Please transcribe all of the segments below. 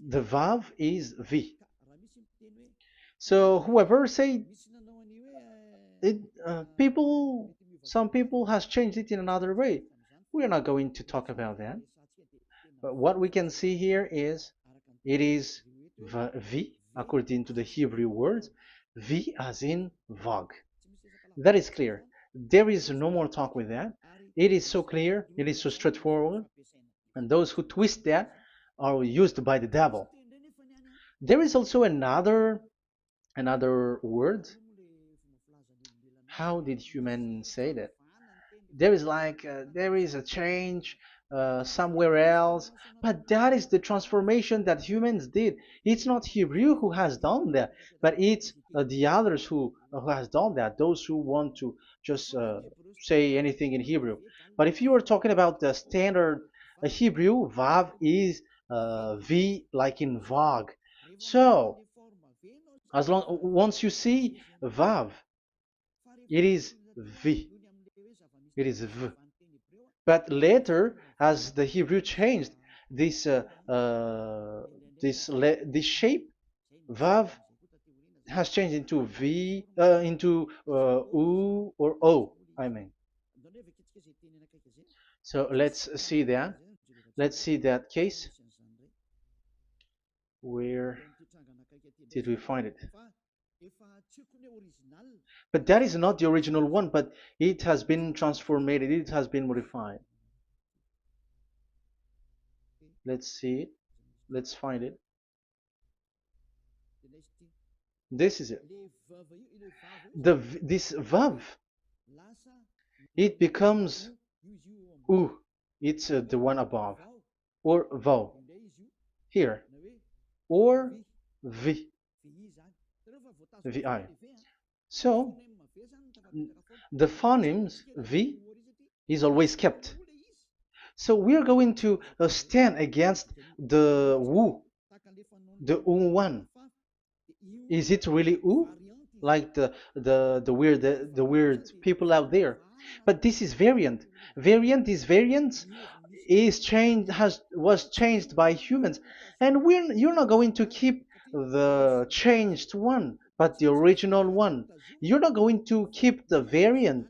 The Vav is V. So whoever say it, some people has changed it in another way. We are not going to talk about that. But what we can see here is it is V according to the Hebrew word, V as in Vag. That is clear. There is no more talk with that. It is so clear. It is so straightforward. And those who twist that are used by the devil. There is also another word. How did humans say that? There is a change somewhere else, but that is the transformation that humans did. It's not Hebrew who has done that, but it's the others who has done that. Those who want to just say anything in Hebrew. But if you are talking about the standard Hebrew, Vav is V like in Vag. So as long once you see Vav, it is V. It is V. But later, as the Hebrew changed, this this shape Vav has changed into V, into U or O. I mean. So let's see that. Let's see that case. Where did we find it? But that is not the original one, but it has been transformed, it has been modified. Let's see it. Let's find it. This is it. This vav, it becomes u. It's the one above, or vau here, or v, vi. So the phonemes v is always kept. So we are going to stand against the wu, the u one. Is it really u? Like the weird people out there. But this is variant. Variance is changed has was changed by humans, and you're not going to keep the changed one, but the original one. You're not going to keep the variant,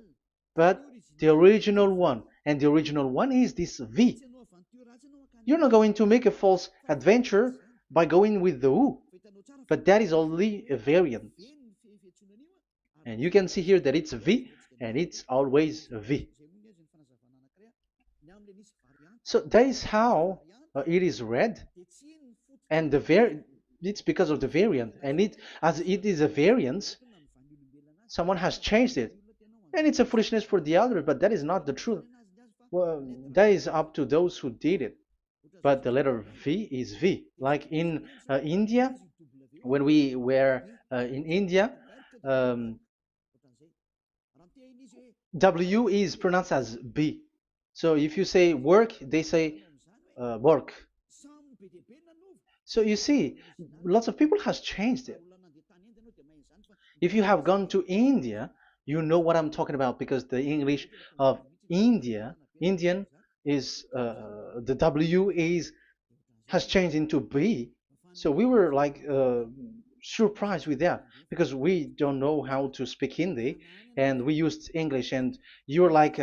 but the original one, and the original one is this V. You're not going to make a false adventure by going with the U, but that is only a variant. And you can see here that it's V and it's always V. So that is how it is read, and it's because of the variant, and as it is a variance, someone has changed it, and it's a foolishness for the other, but that is not the truth. Well, that is up to those who did it. But the letter V is V. Like in India, when we were in India, um, W is pronounced as B. So if you say work, they say work. So you see, lots of people has changed it. If you have gone to India, you know what I'm talking about because the English of Indian is the W is has changed into B. So we were like surprised with that because we don't know how to speak Hindi and we used English and you're like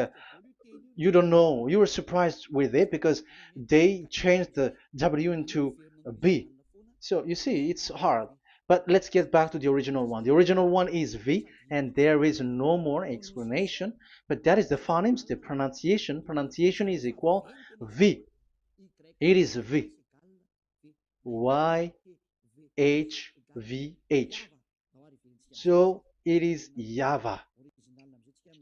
you don't know. You were surprised with it because they changed the W into a B. So you see, it's hard. But let's get back to the original one. The original one is V, and there is no more explanation. But that is the phonemes, the pronunciation. Pronunciation is equal V. It is V. Y H V H. So it is YAHVAH.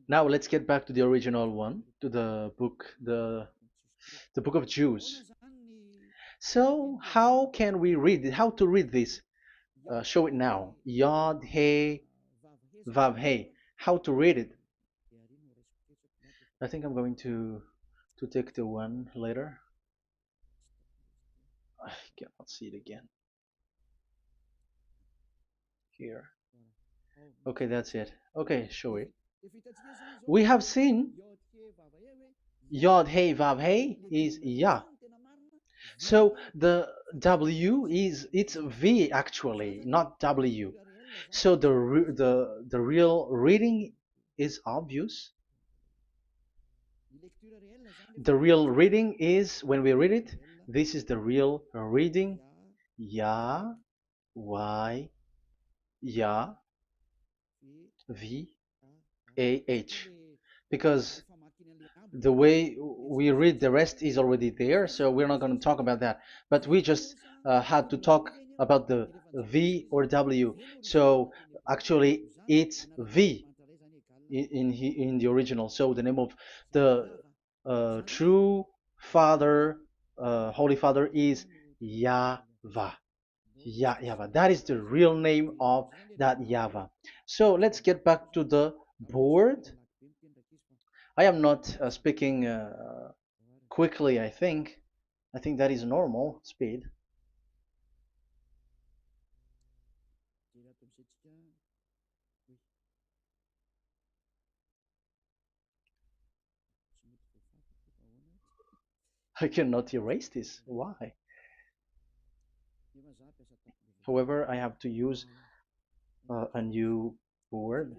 Now let's get back to the original one, to the book, the book of Jews. So how can we read it? How to read this? Show it now. Yod He Vav He. How to read it? I think I'm going to take the one later. I cannot see it again. Here. Okay, that's it. Okay, show it. We have seen Yod He Vav He is Yah. So the W is it's V actually, not W. So the real reading is obvious. The real reading is when we read it, this is the real reading. Ya, Y, Ya, V, A, H. Because the way we read the rest is already there, so we're not going to talk about that. But we just had to talk about the V or W. So actually, it's V in the original. So the name of the true Father, Holy Father, is YAHVAH. YAHVAH. That is the real name of that YAHVAH. So let's get back to the board. I am not speaking quickly, I think. I think that is normal speed. I cannot erase this. Why? However, I have to use a new board.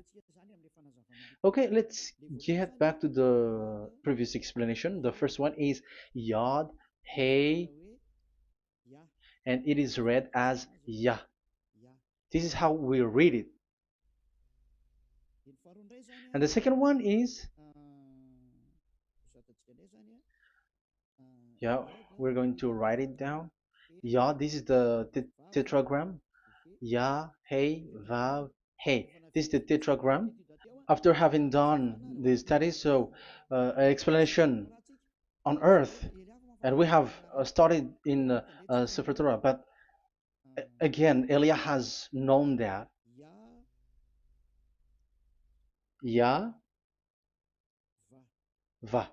Okay, let's get back to the previous explanation. The first one is Yod, Hey, and it is read as Yah. This is how we read it. And the second one is, yeah, we're going to write it down. Yah, this is the tetragram. Yah, Hey, Vav, Hey. This is the tetragram. After having done the study, so an explanation on earth, and we have started in Sefer Torah, but again, Elia has known that Yah, Va.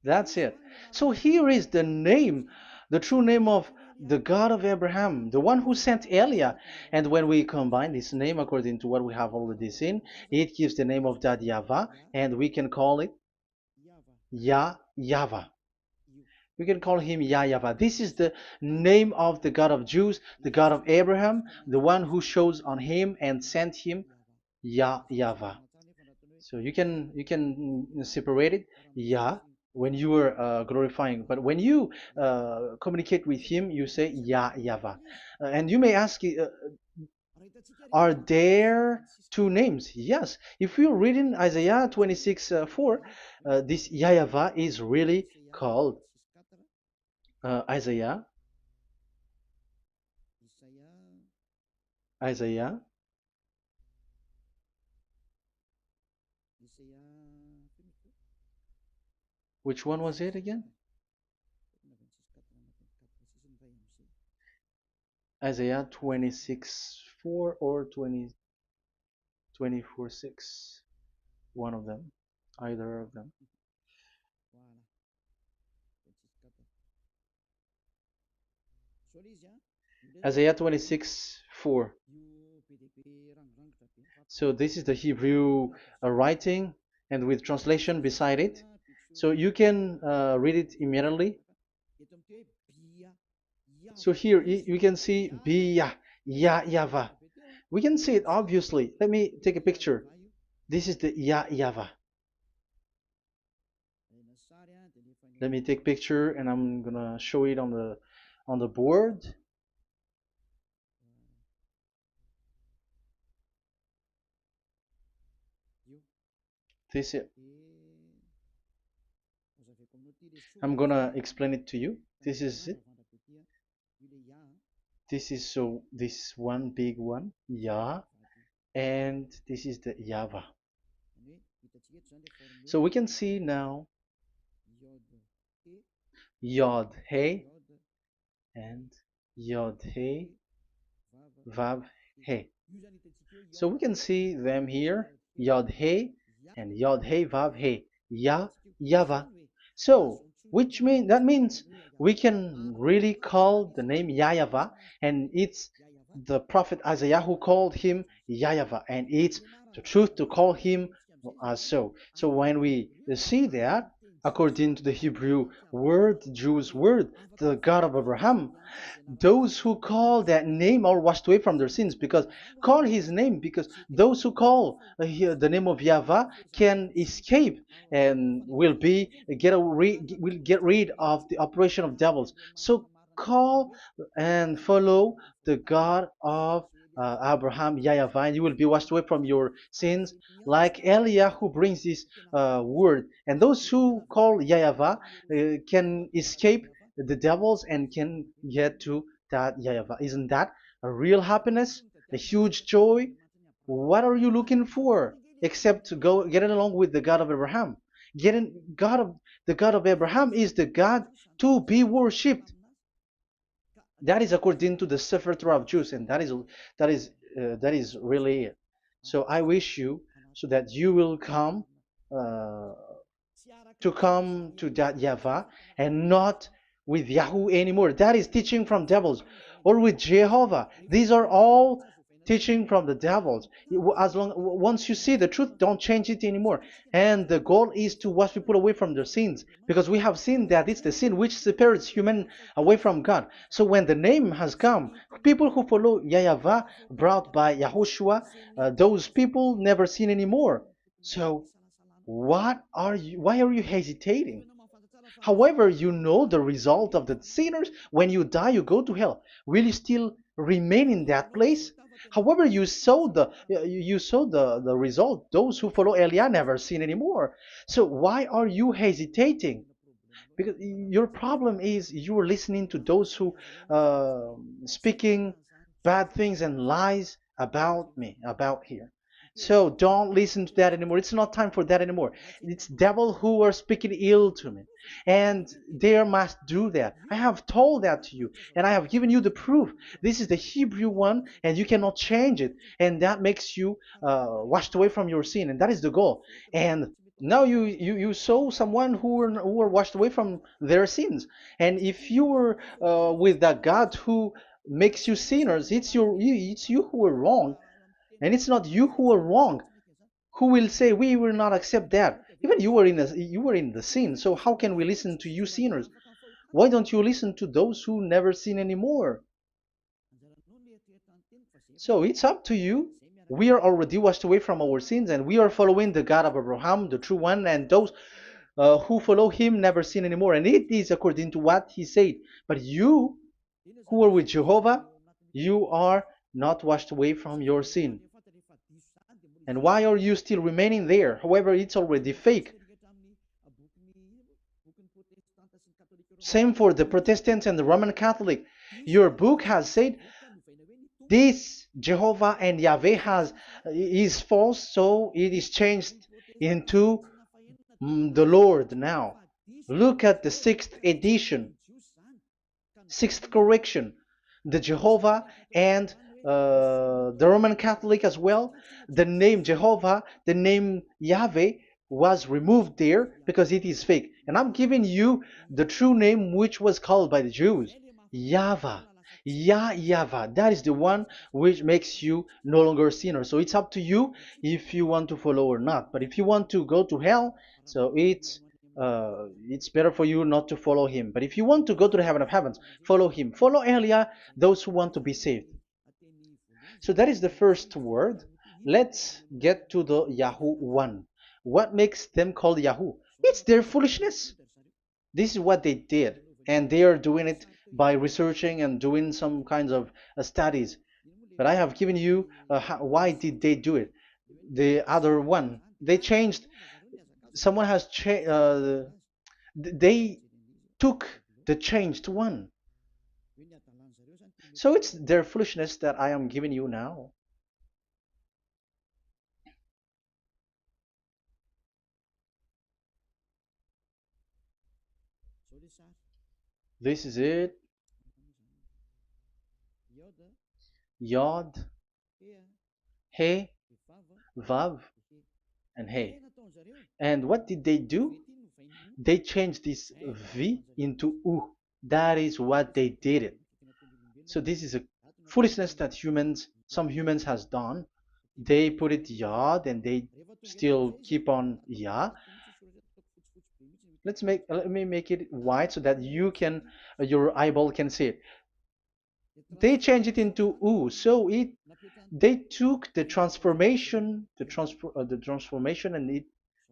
That's it. So here is the name, the true name of the God of Abraham, the one who sent Elia. And when we combine this name according to what we have already seen, it gives the name of that Yahweh, and we can call it Yahvah. We can call him YAHVAH. This is the name of the God of Jews, the God of Abraham, the one who shows on him and sent him, YAHVAH. So you can separate it, Yah, when you are glorifying, but when you communicate with him, you say YAHVAH. And you may ask, are there two names? Yes. If you read in Isaiah 26 4, this YAHVAH is really called Isaiah, Isaiah. Which one was it again? Isaiah 26 4 or 24 6. One of them. Either of them. Isaiah 26 4. So this is the Hebrew writing and with translation beside it. So you can read it immediately. So here you can see Biyah, YAHVAH. We can see it obviously. Let me take a picture. This is the YAHVAH. Let me take picture and I'm gonna show it on the board. This is, I'm gonna explain it to you. This is it. This is so this one big one, Yah, and this is the YAHVAH. So we can see now Yod He and Yod He Vav He. So we can see them here, Yod He and Yod He Vav He, YAHVAH. So that means we can really call the name YAHVAH, and it's the prophet Isaiah who called him YAHVAH, and it's the truth to call him as so. So when we see that, according to the Hebrew word, the Jews' word, the God of Abraham. Those who call that name are washed away from their sins, because call his name, because those who call the name of Yahweh can escape and will get rid of the operation of devils. So call and follow the God of Abraham, Yahweh, and you will be washed away from your sins, like Eliah who brings this word. And those who call Yahweh can escape the devils and can get to that Yahweh. Isn't that a real happiness, a huge joy? What are you looking for except to go getting along with the God of Abraham? Getting God of the God of Abraham is the God to be worshipped. That is according to the Sefer Torah of Jews, and that is really it. So I wish you so that you will uh, come to that Yahweh and not with Yahoo anymore. That is teaching from devils, or with Jehovah. These are all teaching from the devils. As long once you see the truth, don't change it anymore. And the goal is to wash people away from their sins, because we have seen that it's the sin which separates human away from God. So when the name has come, people who follow Yahweh brought by Yahushua, those people never sin anymore. So why are you hesitating? However, you know the result of the sinners. When you die, you go to hell. Will you still remain in that place? However, you saw the result. Those who follow Eliah never sin anymore. So why are you hesitating? Because your problem is you are listening to those who speaking bad things and lies about me, about here. So don't listen to that anymore. It's not time for that anymore. It's devil who are speaking ill to me, and they must do that. I have told that to you, and I have given you the proof. This is the Hebrew one, and you cannot change it, and that makes you washed away from your sin, and that is the goal. And now you saw someone who were washed away from their sins. And if you were with that God who makes you sinners, it's you who are wrong, and it's not you who are wrong. Who will say we will not accept that? Even you were in the sin, so how can we listen to you sinners? Why don't you listen to those who never sin anymore? So it's up to you. We are already washed away from our sins, and we are following the God of Abraham, the true one, and those who follow him never sin anymore. And it is according to what he said. But you who are with Jehovah, you are not washed away from your sin. And why are you still remaining there? However, it's already fake. Same for the Protestants and the Roman Catholic. Your book has said this Jehovah and Yahweh is false, so it is changed into the Lord now. Look at the sixth edition, sixth correction. The Jehovah and the Roman Catholic as well. The name Jehovah, the name Yahweh was removed there because it is fake. And I'm giving you the true name which was called by the Jews, YAHVAH. Yahvah. That is the one which makes you no longer a sinner. So it's up to you if you want to follow or not. But if you want to go to hell, so it's better for you not to follow him. But if you want to go to the heaven of heavens, follow him. Follow Eliah, those who want to be saved. So that is the first word. Let's get to the Yahoo one. What makes them called Yahoo? It's their foolishness. This is what they did, and they are doing it by researching and doing some kinds of studies. But I have given you why did they do it. The other one, they changed. Someone has changed. They took the changed one. So it's their foolishness that I am giving you now. This is it. Yod, He, Vav, and He. And what did they do? They changed this V into U. That is what they did it. So this is a foolishness that some humans has done. They put it Yod and they still keep on Ya. Let me make it white so that you can your eyeball can see it. They changed it into U, so it they took the transformation, and it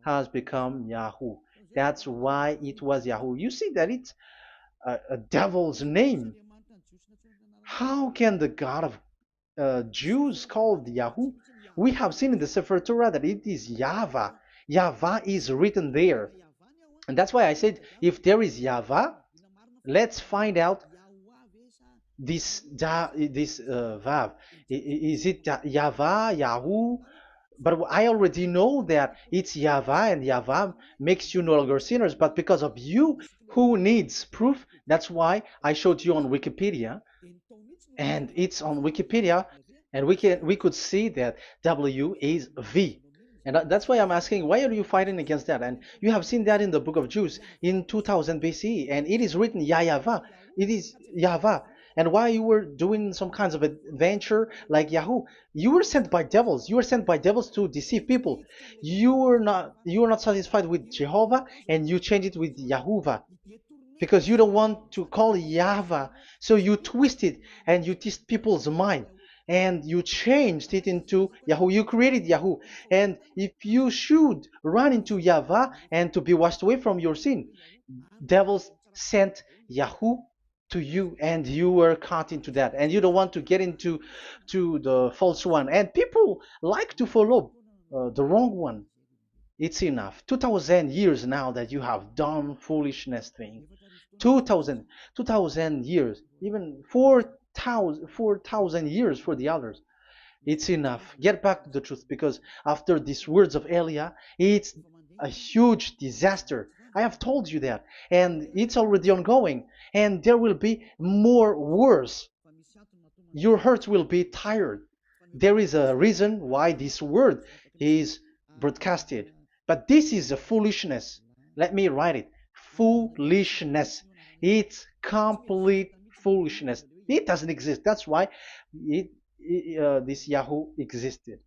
has become Yahoo. That's why it was Yahoo. You see that it's a devil's name. How can the God of Jews called Yahoo? We have seen in the Sefer Torah that it is YAHVAH. YAHVAH is written there. And that's why I said, if there is YAHVAH, let's find out this Vav. Is it YAHVAH, Yahoo? But I already know that it's YAHVAH, and YAHVAH makes you no longer sinners. But because of you, who needs proof? That's why I showed you on Wikipedia, and it's on Wikipedia, and we could see that W is V. And that's why I'm asking, why are you fighting against that? And you have seen that in the book of Jude in 2000 BCE, and it is written YAHVAH. It is YAHVAH. And why you were doing some kinds of adventure like Yahoo? You were sent by devils. You were sent by devils to deceive people. You were not satisfied with Jehovah, and you changed it with Yahuwah because you don't want to call Yahweh. So you twist it and you twist people's mind, and you changed it into Yahoo. You created Yahoo. And if you should run into Yahweh and to be washed away from your sin, devils sent Yahoo to you, and you were caught into that, and you don't want to get into the false one. And people like to follow the wrong one. It's enough. 2000 years now that you have done foolishness thing. 2000 years, even 4,000 years for the others. It's enough. Get back to the truth, because after these words of Elia, it's a huge disaster. I have told you that, and it's already ongoing, and there will be more worse. Your heart will be tired. There is a reason why this word is broadcasted. But this is a foolishness. Let me write it. Foolishness. It's complete foolishness. It doesn't exist. That's why this Yahoo existed.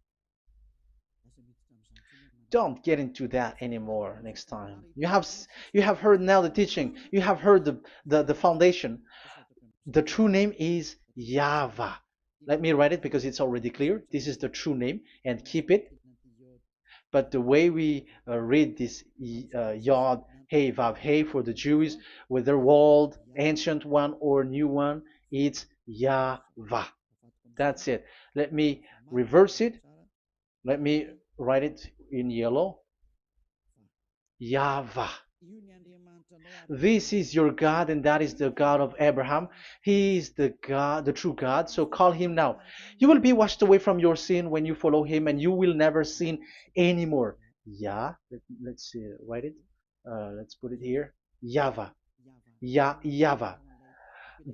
Don't get into that anymore next time. You have heard now the teaching. You have heard the foundation. The true name is YAHVAH. Let me write it because it's already clear. This is the true name, and keep it. But the way we read this Yod, Hey, Vav, Hey for the Jews, whether old, ancient one, or new one, it's YAHVAH. That's it. Let me reverse it. Let me write it in yellow. YAHVAH. This is your God, and that is the God of Abraham. He is the God, the true God. So call him now. You will be washed away from your sin when you follow him, and you will never sin anymore. Yeah, let's see, write it. Let's put it here. YAHVAH. YAHVAH.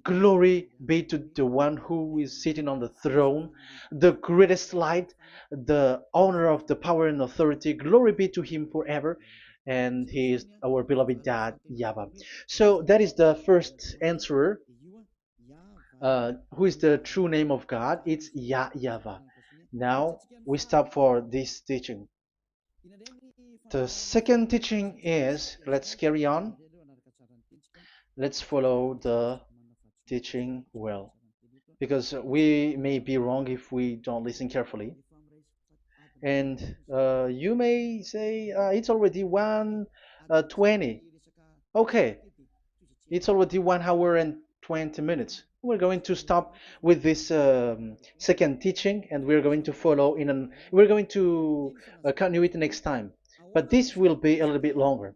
Glory be to the one who is sitting on the throne, the greatest light, the owner of the power and authority. Glory be to him forever. And he is our beloved dad, Yahweh. So that is the first answer. Who is the true name of God? It's Yahweh. Now we stop for this teaching. The second teaching is, let's carry on. Let's follow the teaching well, because we may be wrong if we don't listen carefully. And you may say it's already 1:20. Okay, it's already 1 hour and 20 minutes. We're going to stop with this second teaching, and we're going to follow we're going to continue it next time. But this will be a little bit longer.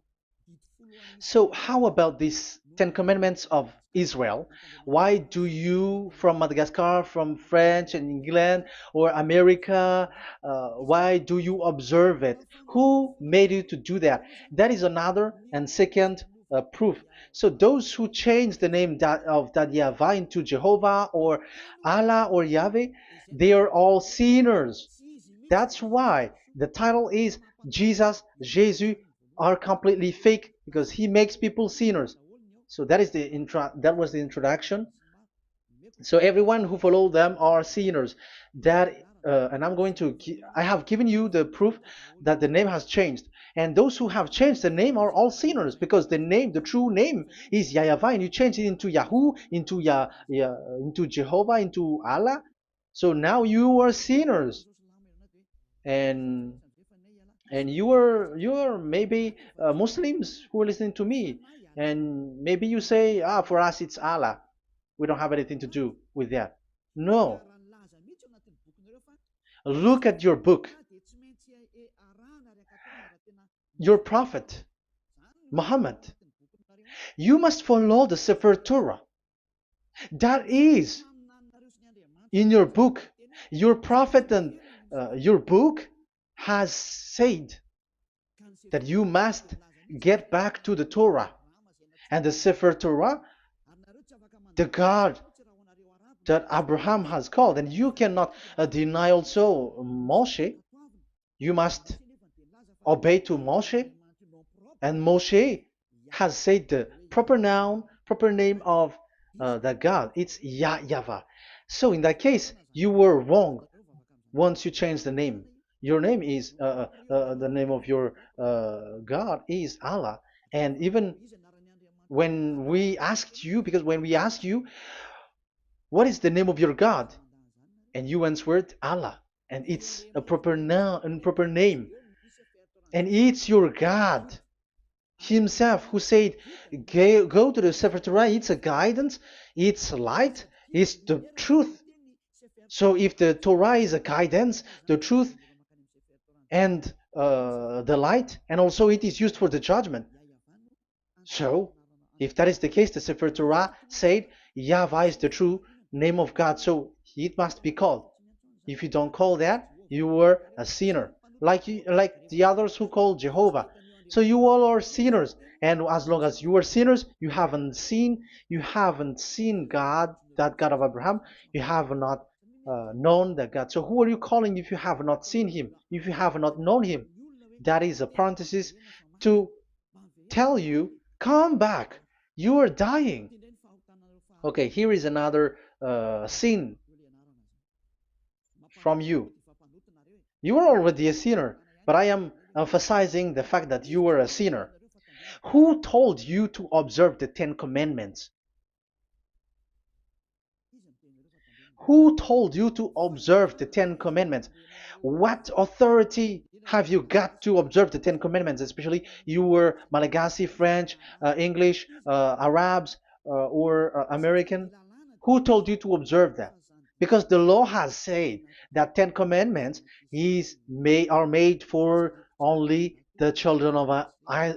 So how about these 10 commandments of Israel? Why do you from Madagascar, from French and England or America, why do you observe it? Who made you to do that? That is another and second proof. So those who change the name of that Yahweh into Jehovah or Allah or Yahweh, they are all sinners. That's why the title is Jesus are completely fake, because he makes people sinners. So that is that was the introduction. So everyone who follow them are sinners. That and I have given you the proof that the name has changed. And those who have changed the name are all sinners, because the name, the true name, is YAHVAH, and you change it into Yahoo, into into Jehovah, into Allah. So now you are sinners, and you are maybe Muslims who are listening to me, and maybe you say, ah, for us it's Allah. We don't have anything to do with that. No, look at your book. Your prophet Muhammad. You must follow the Sefer Torah. That is in your book. Your prophet and your book has said that you must get back to the Torah. And the Sefer Torah, the God that Abraham has called. And you cannot deny also Moshe. You must obey to Moshe. And Moshe has said the proper noun, proper name of the God. It's YAHVAH. So in that case, you were wrong once you change the name. Your name is, the name of your God is Allah. And even when we asked you, because when we asked you, what is the name of your God? And you answered Allah. And it's a proper noun and proper name. And it's your God himself who said, go to the Sefer Torah. It's a guidance, it's light, it's the truth. So if the Torah is a guidance, the truth, and the light, and also it is used for the judgment. So if that is the case, the Sefer Torah said YAHVAH is the true name of God, so it must be called. If you don't call that, you were a sinner, like the others who call Jehovah. So you all are sinners, and as long as you are sinners, you haven't seen God, that God of Abraham. You have not known that God. So who are you calling if you have not seen him, if you have not known him? That is a parenthesis to tell you, come back, you are dying. Okay, here is another sin from you. You are already a sinner, but I am emphasizing the fact that you were a sinner. Who told you to observe the 10 Commandments? Who told you to observe the 10 Commandments? What authority have you got to observe the 10 Commandments? Especially you were Malagasy, French, English, Arabs, or American. Who told you to observe that? Because the law has said that 10 Commandments are made for only the children of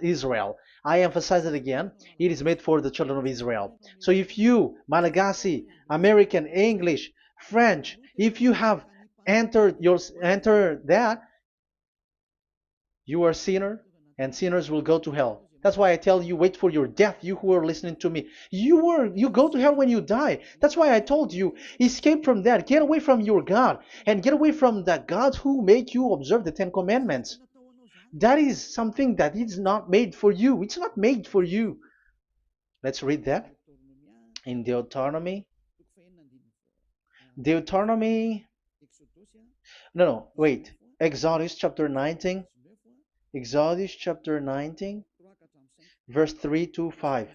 Israel. I emphasize it again. It is made for the children of Israel. So if you, Malagasy, American, English, French, if you have entered that, you are a sinner, and sinners will go to hell. That's why I tell you, wait for your death, you who are listening to me. You go to hell when you die. That's why I told you, escape from that. Get away from your God, and get away from the God who make you observe the 10 Commandments. That is something that is not made for you. It's not made for you. Let's read that in Deuteronomy. No, wait. Exodus chapter 19. Exodus chapter 19, verse 3 to 5.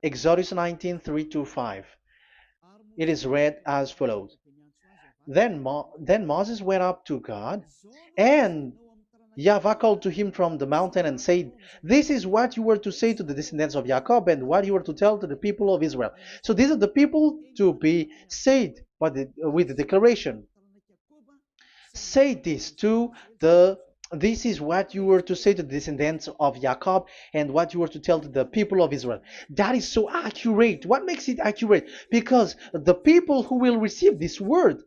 Exodus 19, 3 to 5. It is read as follows. Then Moses went up to God, and YAHVAH called to him from the mountain and said, this is what you were to say to the descendants of Jacob, and what you were to tell to the people of Israel. So these are the people to be saved with the declaration. Say this to this is what you were to say to the descendants of Jacob, and what you were to tell to the people of Israel. That is so accurate. What makes it accurate? Because the people who will receive this word,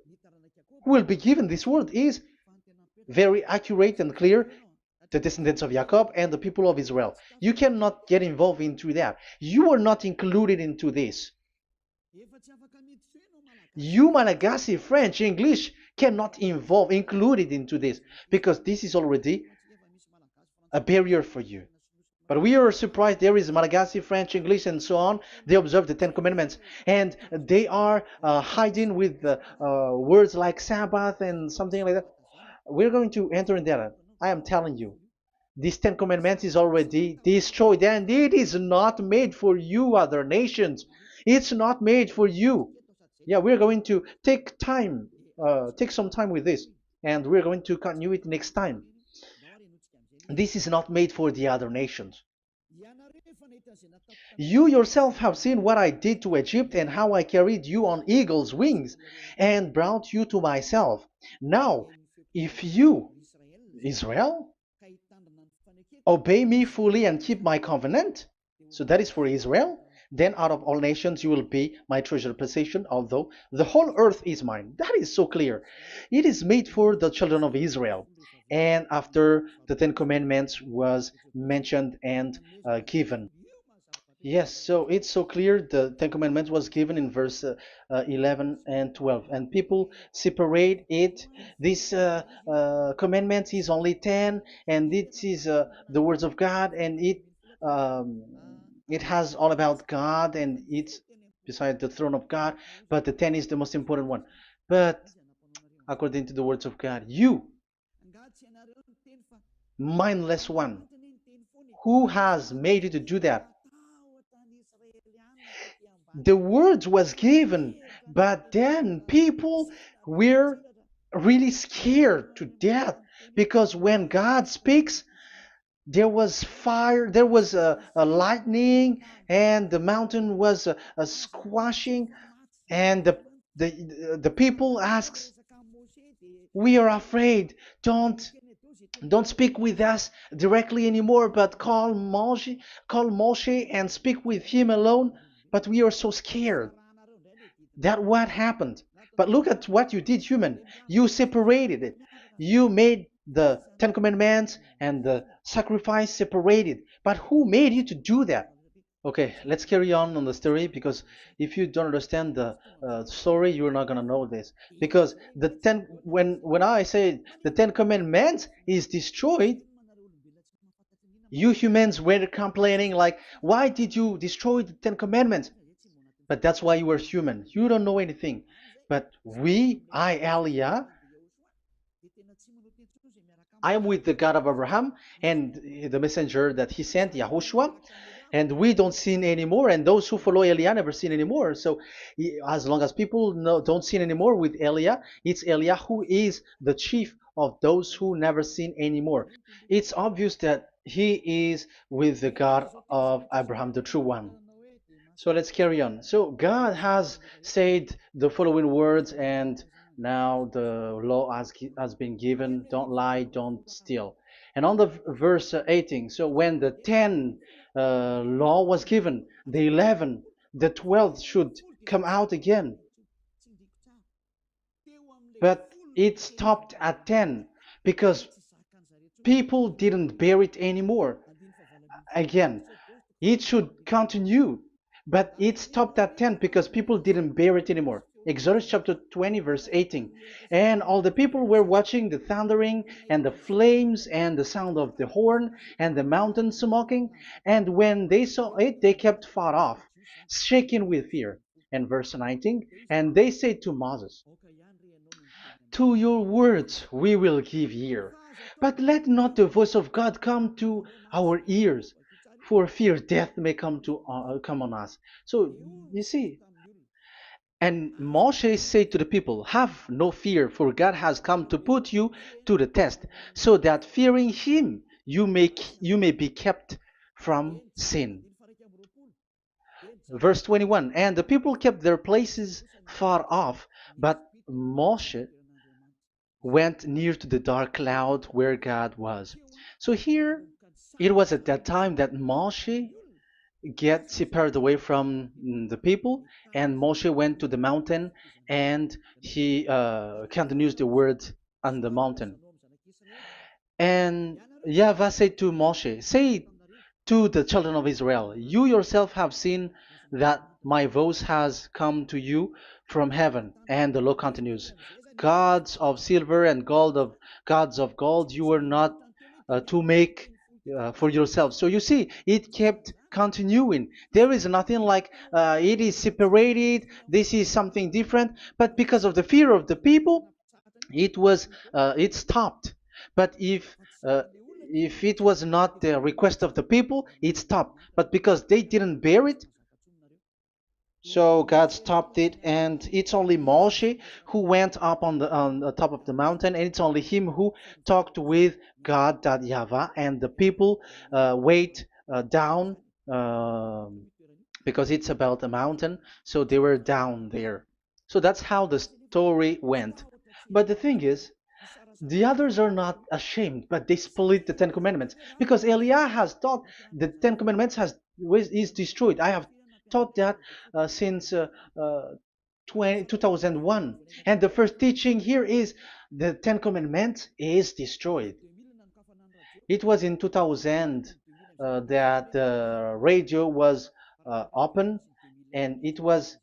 who will be given this word, is very accurate and clear. The descendants of Jacob and the people of Israel. You cannot get involved into that. You are not included into this. You, Malagasy, French, English, cannot included into this, because this is already a barrier for you. But we are surprised there is Malagasy, French, English, and so on. They observe the 10 Commandments, and they are hiding with words like Sabbath and something like that. We're going to enter in that. I am telling you, These Ten Commandments is already destroyed, and it is not made for you, other nations. It's not made for you. Yeah, we're going to take some time with this, and we're going to continue it next time. This is not made for the other nations. You yourself have seen what I did to Egypt and how I carried you on eagle's wings and brought you to myself. Now, if you, Israel, obey me fully and keep my covenant, so that is for Israel, then out of all nations you will be my treasured possession, although the whole earth is mine. That is so clear. It is made for the children of Israel. And after the Ten Commandments was mentioned and given. Yes, so it's so clear. The Ten Commandments was given in verse 11 and 12, and people separate it. This commandment is only 10, and it is the words of God, and um, it has all about God, and it's beside the throne of God. But the 10 is the most important one. But according to the words of God, you, mindless one, who has made you to do that? The words was given, but then people were really scared to death because when God speaks, there was fire, there was a lightning, and the mountain was a squashing, and the people asks, "We are afraid. Don't speak with us directly anymore, but call Moshe and speak with him alone." But we are so scared. That what happened. But look at what you did, human. You separated it. You made the Ten Commandments and the sacrifice separated. But who made you to do that? Okay, let's carry on the story because if you don't understand the story, you're not gonna know this. Because when I say the Ten Commandments is destroyed, you humans were complaining like, why did you destroy the Ten Commandments? But that's why you are human. You don't know anything. But Elia, I am with the God of Abraham and the messenger that he sent, YAHOSHUAH, and we don't sin anymore, and those who follow Elia never sin anymore. So as long as people don't sin anymore with Elia, it's Elia who is the chief of those who never sin anymore. It's obvious that he is with the God of Abraham, the true one. So let's carry on. So God has said the following words, and now the law has been given: don't lie, don't steal. And on the verse 18, so when the 10 law was given, the 11, the 12th should come out again. But it stopped at 10 because people didn't bear it anymore. Again, it should continue, but it stopped at 10 because people didn't bear it anymore. Exodus chapter 20 verse 18. And all the people were watching the thundering and the flames and the sound of the horn and the mountain smoking, and when they saw it they kept far off, shaking with fear. And verse 19, and they said to Moses, to your words we will give ear, but let not the voice of God come to our ears, for fear death may come on us. So you see, and Moshe said to the people, have no fear, for God has come to put you to the test, so that fearing him you may be kept from sin. Verse 21, and the people kept their places far off, but Moshe went near to the dark cloud where God was. So here, it was at that time that Moshe get separated away from the people, and Moshe went to the mountain, and he continues the word on the mountain. And YAHVAH said to Moshe, say to the children of Israel, you yourself have seen that my voice has come to you from heaven. And the law continues, gods of silver and gods of gold you were not to make for yourself. So you see, it kept continuing. There is nothing like it is separated, this is something different, but because of the fear of the people, it stopped. But if if it was not the request of the people, it stopped. But because they didn't bear it, so God stopped it, and it's only Moshe who went up on the top of the mountain, and it's only him who talked with God, that Yahweh, and the people wait down, because it's about a mountain, so they were down there. So that's how the story went. But the thing is, the others are not ashamed, but they split the Ten Commandments because Eliah has taught the Ten Commandments is destroyed. I have taught that since 2001, and the first teaching here is the Ten Commandments is destroyed. It was in 2000 that the radio was open, and it was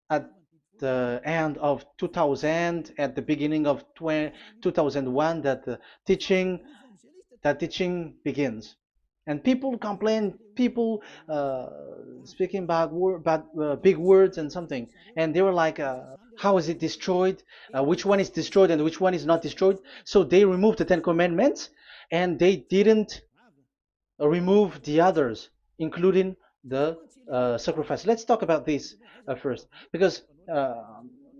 at the end of 2000, at the beginning of 2001, that the teaching begins. And people complain, people speaking bad big words and something, and they were like, how is it destroyed, which one is destroyed and which one is not destroyed. So they removed the Ten Commandments, and they didn't remove the others, including the sacrifice. Let's talk about this first, because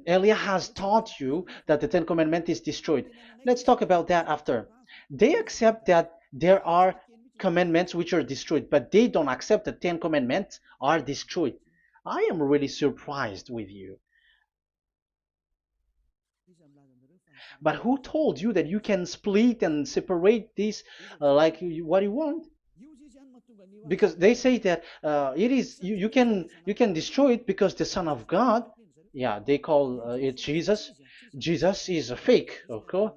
Elia has taught you that the Ten Commandment is destroyed. Let's talk about that after. They accept that there are commandments which are destroyed, but they don't accept the Ten Commandments are destroyed. I am really surprised with you. But who told you that you can split and separate this what you want? Because they say that it is you can destroy it because the Son of God, yeah, they call it Jesus. Jesus is a fake, okay?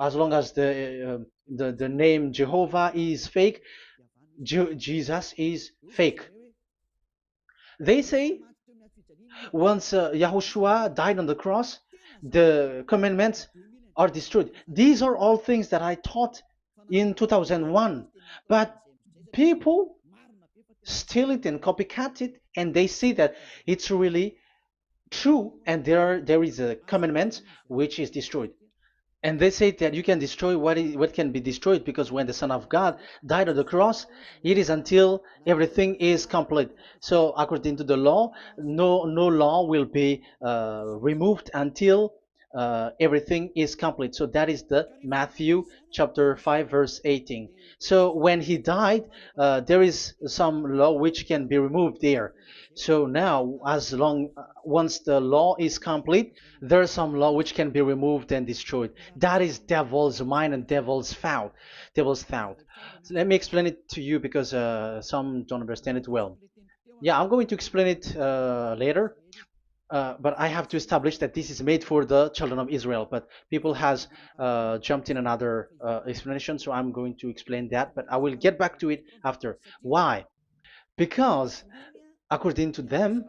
As long as the name Jehovah is fake, Jesus is fake. They say once Yahushua died on the cross, the commandments are destroyed. These are all things that I taught in 2001, but people steal it and copycat it, and they see that it's really true, and there is a commandment which is destroyed. And they say that you can destroy what can be destroyed, because when the Son of God died on the cross, it is until everything is complete. So according to the law, no law will be removed until everything is complete. So that is the Matthew chapter 5 verse 18. So when he died, there is some law which can be removed there. So now, as long once the law is complete, there is some law which can be removed and destroyed. That is devil's mind and devil's thought. Devil's thought. So let me explain it to you, because some don't understand it well. Yeah, I'm going to explain it later. But I have to establish that this is made for the children of Israel. But people has jumped in another explanation, so I'm going to explain that. But I will get back to it after. Why? Because according to them,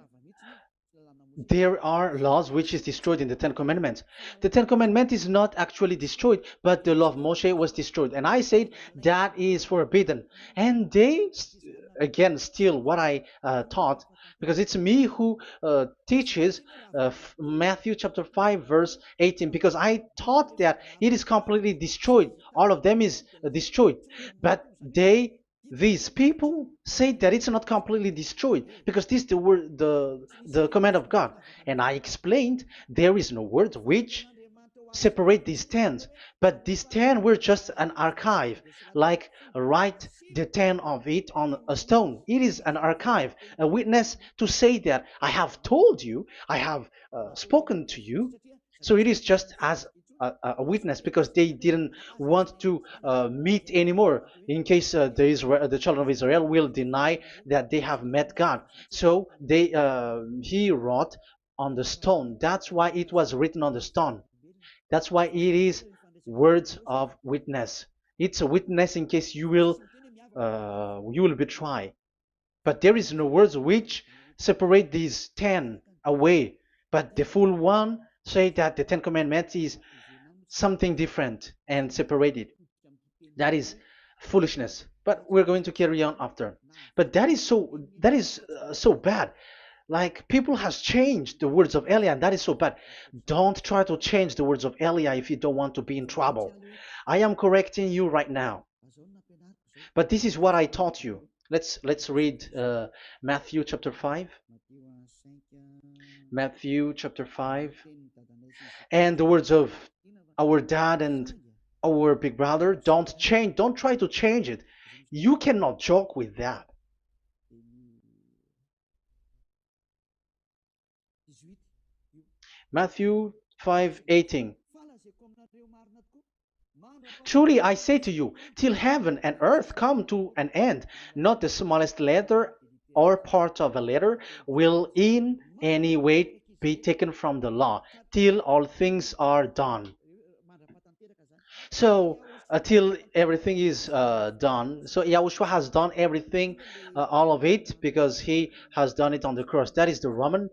there are laws which is destroyed in the Ten Commandments. The Ten Commandment is not actually destroyed, but the law of Moshe was destroyed. And I said that is forbidden. And they, again, steal what I taught, because it's me who teaches Matthew chapter 5 verse 18, because I taught that it is completely destroyed. All of them is destroyed. But these people say that it's not completely destroyed, because this is the word, the command of God. And I explained there is no word which separate these tens, but these 10 were just an archive, like write the 10 of it on a stone. It is an archive, a witness to say that I have told you, I have spoken to you. So it is just as a witness, because they didn't want to meet anymore, in case the children of Israel will deny that they have met God. So he wrote on the stone. That's why it was written on the stone. That's why it is words of witness. It's a witness in case you will betray. But there is no words which separate these 10 away. But the full one say that the Ten Commandments is something different and separated. That is foolishness. But we're going to carry on after. But that is so bad. Like people has changed the words of Elia, and that is so bad. Don't try to change the words of Elia if you don't want to be in trouble. I am correcting you right now. But this is what I taught you. Let's read Matthew chapter 5. Matthew chapter 5. And the words of our dad and our big brother, don't change, don't try to change it. You cannot joke with that. Matthew 5:18. Truly I say to you, till heaven and earth come to an end, not the smallest letter or part of a letter will in any way be taken from the law, till all things are done. So till everything is done, so Yahushua has done everything, all of it, because he has done it on the cross. That is the Roman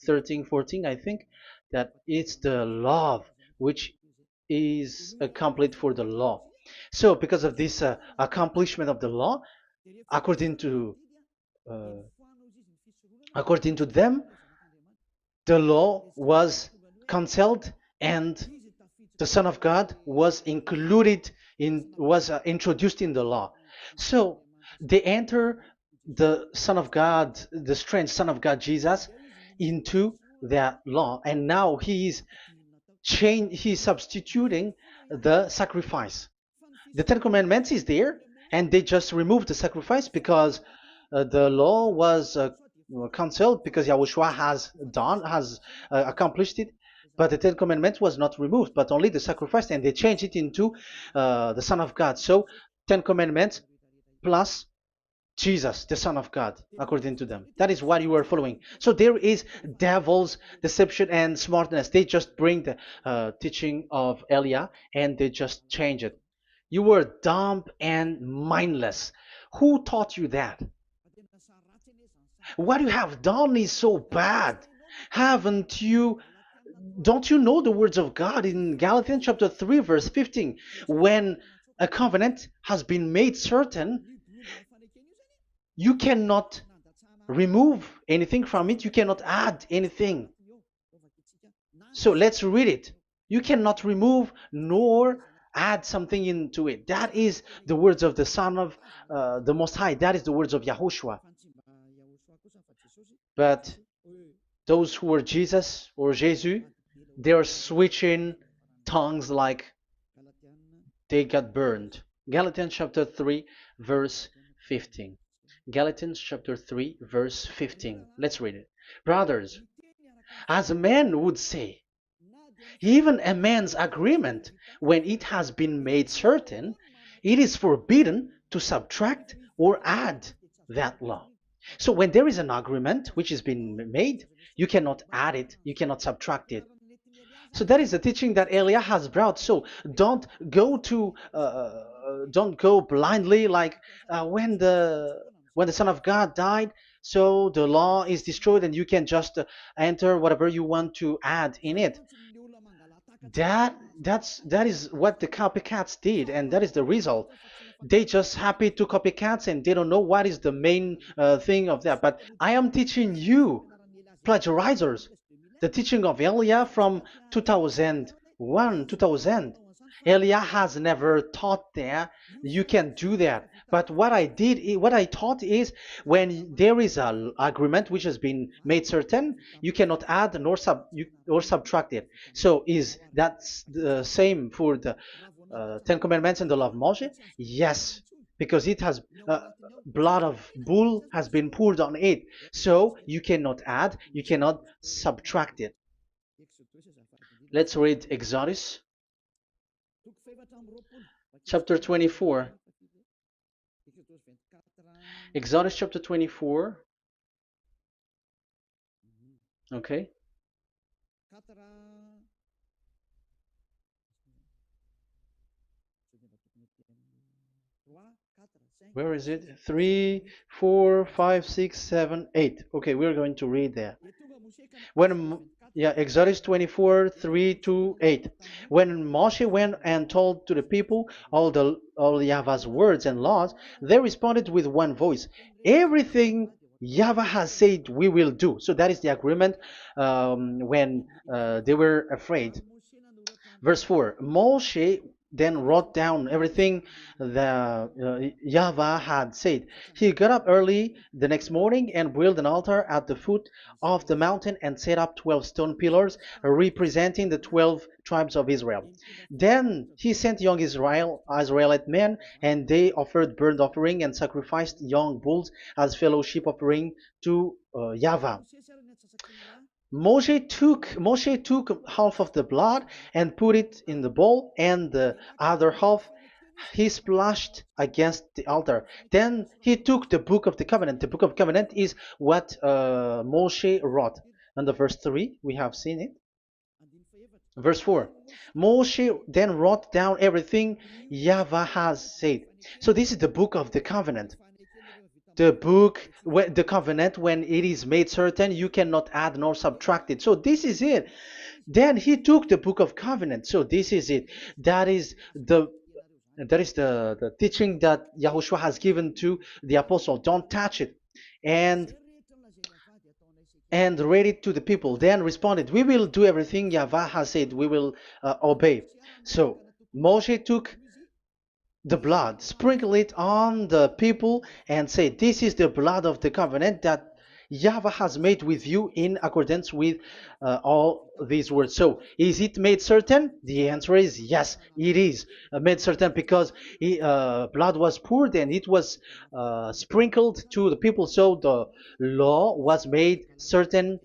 13, 14, I think, that it's the love which is complete for the law. So because of this accomplishment of the law, according to uh, according to them, the law was cancelled and the Son of God was included in, was introduced in the law. So they enter the Son of God, the strange Son of God Jesus, into that law, and now he is he's substituting the sacrifice. The Ten Commandments is there, and they just removed the sacrifice because the law was cancelled because Yahushua has accomplished it. But the Ten Commandments was not removed, but only the sacrifice, and they changed it into the Son of God. So Ten Commandments plus Jesus, the Son of God, according to them. That is what you are following. So there is devil's deception and smartness. They just bring the teaching of Elia and they just change it. You were dumb and mindless. Who taught you that? What you have done is so bad. Haven't you? Don't you know the words of God in Galatians chapter 3 verse 15? When a covenant has been made certain, you cannot remove anything from it. You cannot add anything. So let's read it. You cannot remove nor add something into it. That is the words of the Son of the Most High. That is the words of Yahushua. But those who were Jesus or Jesus, they are switching tongues like they got burned. Galatians chapter 3 verse 15. Galatians chapter 3 verse 15. Let's read it. Brothers, as a man would say, even a man's agreement, when it has been made certain, it is forbidden to subtract or add that law. So when there is an agreement which has been made, you cannot add it, you cannot subtract it. So that is the teaching that Elia has brought. So don't go blindly like when the Son of God died. So the law is destroyed, and you can just enter whatever you want to add in it. That is what the copycats did, and that is the result. They just happy to copycats, and they don't know what is the main thing of that. But I am teaching you, plagiarizers, the teaching of Elia from 2001, 2000. Elia has never taught that you can do that. But what I taught is when there is an agreement which has been made certain, you cannot add or subtract it. So is that the same for the Ten Commandments and the law of Moshe? Yes, because it has blood of bull has been poured on it. So you cannot add, you cannot subtract it. Let's read Exodus chapter 24. Exodus chapter 24. Okay. Where is it? 3, 4, 5, 6, 7, 8. Okay, we're going to read that. Exodus 24, 3 to 8. When Moshe went and told to the people all Yahvah's words and laws, they responded with one voice. Everything YAHVAH has said we will do. So that is the agreement when they were afraid. Verse 4, Moshe then wrote down everything the YAHVAH had said. He got up early the next morning and built an altar at the foot of the mountain and set up 12 stone pillars representing the 12 tribes of Israel. Then he sent young Israelite men, and they offered burnt offering and sacrificed young bulls as fellowship offering to YAHVAH. Moshe took half of the blood and put it in the bowl, and the other half he splashed against the altar. Then he took the book of the covenant. The book of covenant is what Moshe wrote. And the verse 3, we have seen it. Verse 4, Moshe then wrote down everything YAHVAH has said. So this is the book of the covenant. The covenant, when it is made certain, you cannot add nor subtract it. So this is it. Then he took the book of covenant. So this is it. That is the teaching that Yahushua has given to the apostle. Don't touch it. And read it to the people. Then responded, we will do everything YAHVAH has said. We will obey. So Moshe took the blood, sprinkle it on the people, and say, this is the blood of the covenant that YAHVAH has made with you in accordance with all these words. So, is it made certain? The answer is yes, it is made certain, because blood was poured and it was sprinkled to the people. So the law was made certain.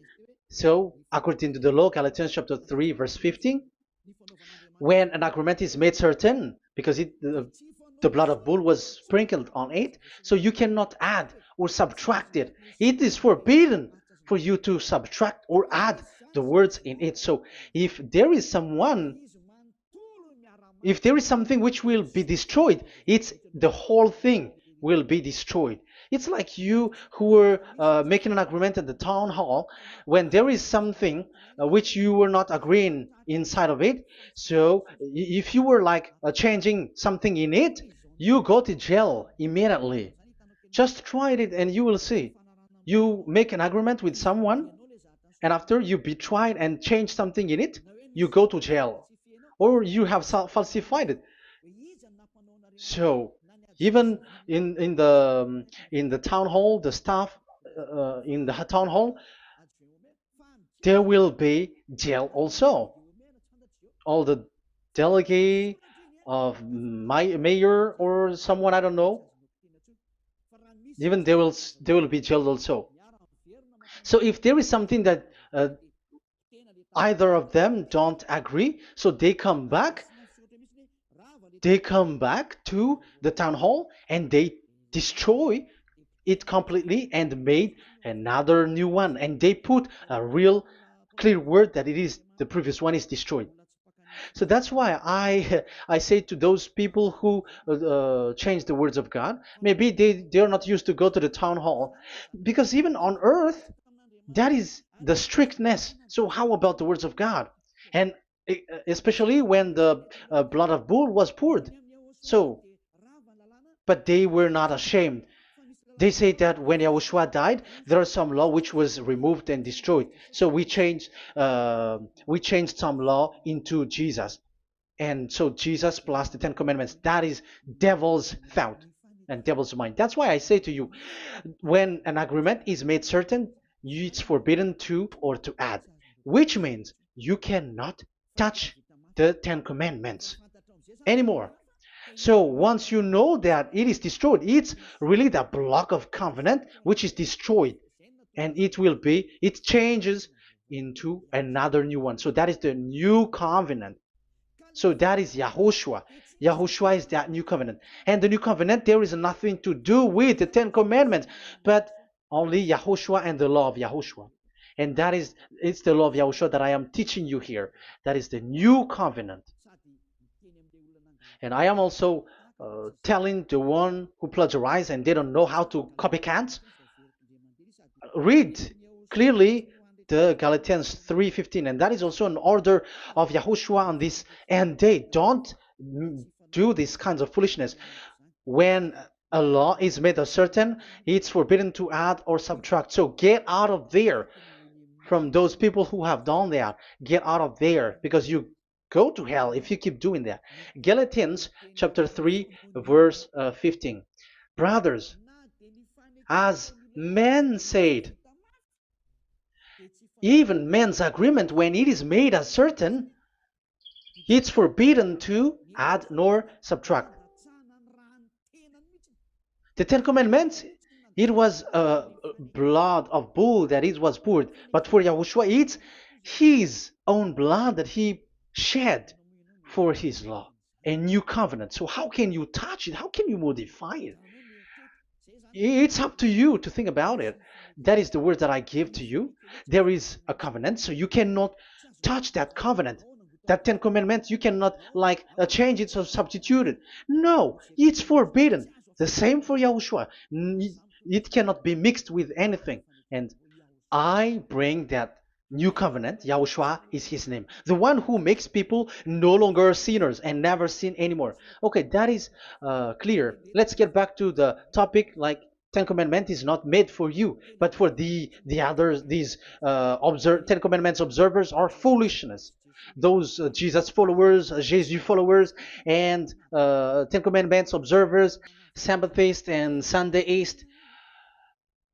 So, according to the law, Galatians chapter 3, verse 15, when an agreement is made certain, because the blood of bull was sprinkled on it, so you cannot add or subtract it. It is forbidden for you to subtract or add the words in it. So if there is something which will be destroyed, it's the whole thing will be destroyed. It's like you who were making an agreement at the town hall, when there is something which you were not agreeing inside of it. So if you were like changing something in it, you go to jail immediately. Just try it and you will see. You make an agreement with someone, and after you betray and change something in it, you go to jail, or you have falsified it. So even in the town hall, the staff in the town hall, there will be jail also. All the delegate of mayor or someone, I don't know, even they will be jailed also. So if there is something that either of them don't agree, so they come back to the town hall and they destroy it completely and made another new one, and they put a real clear word that it is the previous one is destroyed. So that's why I say to those people who change the words of God, maybe they are not used to go to the town hall, because even on earth that is the strictness. So how about the words of God? And especially when the blood of bull was poured. So, but they were not ashamed. They say that when Yahushua died, there are some law which was removed and destroyed. So we changed some law into Jesus, and so Jesus plus the Ten Commandments. That is devil's thought and devil's mind. That's why I say to you, when an agreement is made certain, it's forbidden to or to add, which means you cannot touch the Ten Commandments anymore. So once you know that it is destroyed, it's really the block of covenant which is destroyed, and it changes into another new one. So that is the new covenant. So that is Yahushua. Yahushua is that new covenant. And the new covenant, there is nothing to do with the Ten Commandments, but only Yahushua and the law of Yahushua. And it's the law of Yahushua that I am teaching you here. That is the new covenant. And I am also telling the one who plagiarize and they don't know how to copycat, read clearly the Galatians 3:15, and that is also an order of Yahushua on this end day. Don't do these kinds of foolishness. When a law is made uncertain, it's forbidden to add or subtract. So get out of there from those people who have done that. Get out of there because you go to hell if you keep doing that. Galatians chapter 3 verse 15. Brothers, as men said, even men's agreement when it is made uncertain, it's forbidden to add nor subtract. The Ten Commandments, it was blood of bull that it was poured, but for Yahushua, it's his own blood that he shed for his law, a new covenant. So how can you touch it? How can you modify it? It's up to you to think about it. That is the word that I give to you. There is a covenant, so you cannot touch that covenant. That Ten Commandments, you cannot like change it or substitute it. No, it's forbidden. The same for Yahushua. It cannot be mixed with anything. And I bring that new covenant. Yahushua is his name. The one who makes people no longer sinners and never sin anymore. Okay, that is clear. Let's get back to the topic. Like Ten Commandments is not made for you, but for the others. These Ten Commandments observers are foolishness. Those Jesus followers, Jesus followers, and Ten Commandments observers, Sabbathists and Sundayist.